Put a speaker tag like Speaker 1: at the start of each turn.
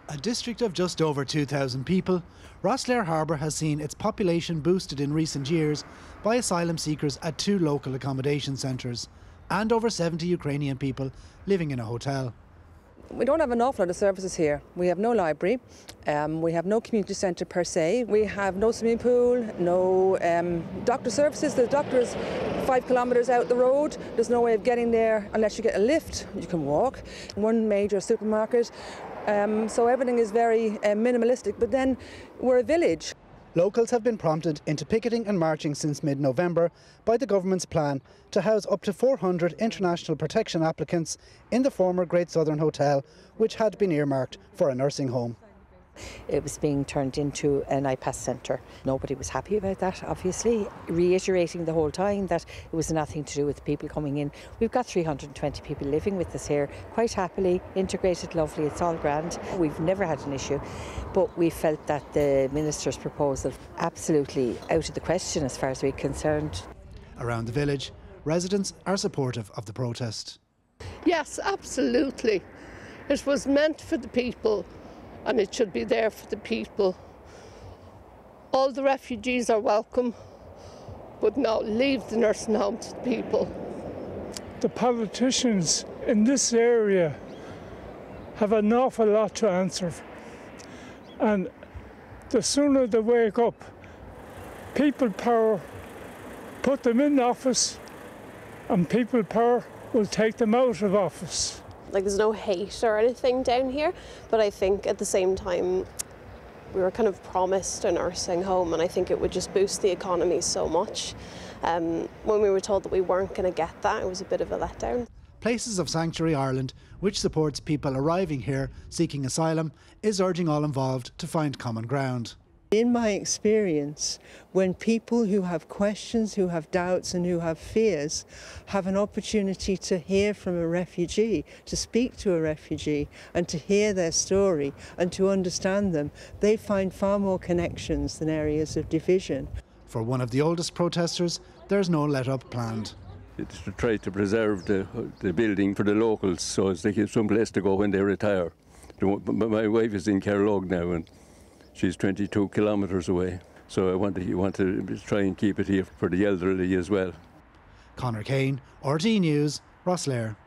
Speaker 1: A district of just over 2,000 people, Rosslare Harbour has seen its population boosted in recent years by asylum seekers at 2 local accommodation centres and over 70 Ukrainian people living in a hotel.
Speaker 2: We don't have an awful lot of services here. We have no library, we have no community centre per se, we have no swimming pool, no doctor services. The doctor is 5 kilometres out the road. There's no way of getting there unless you get a lift. You can walk. One major supermarket. So everything is very minimalistic, but then we're a village.
Speaker 1: Locals have been prompted into picketing and marching since mid-November by the government's plan to house up to 400 international protection applicants in the former Great Southern Hotel, which had been earmarked for a nursing home.
Speaker 3: It was being turned into an IPAS centre. Nobody was happy about that, obviously, reiterating the whole time that it was nothing to do with the people coming in. We've got 320 people living with us here, quite happily, integrated, lovely, it's all grand. We've never had an issue, but we felt that the Minister's proposal absolutely out of the question as far as we're concerned.
Speaker 1: Around the village, residents are supportive of the protest.
Speaker 4: Yes, absolutely. It was meant for the people, and it should be there for the people. All the refugees are welcome, but now leave the nursing home to the people.
Speaker 5: The politicians in this area have an awful lot to answer, and the sooner they wake up, people power put them in office and people power will take them out of office.
Speaker 6: Like, there's no hate or anything down here, but I think at the same time we were kind of promised a nursing home, and I think it would just boost the economy so much. When we were told that we weren't going to get that, it was a bit of a letdown.
Speaker 1: Places of Sanctuary Ireland, which supports people arriving here seeking asylum, is urging all involved to find common ground.
Speaker 7: In my experience, when people who have questions, who have doubts and who have fears have an opportunity to hear from a refugee, to speak to a refugee and to hear their story and to understand them, they find far more connections than areas of division.
Speaker 1: For one of the oldest protesters, there's no let-up planned.
Speaker 8: It's to try to preserve the building for the locals so as they have some place to go when they retire. My wife is in Carlogue now, and she's 22 kilometres away, so I want to try and keep it here for the elderly as well.
Speaker 1: Conor Kane, RTÉ News, Rosslare.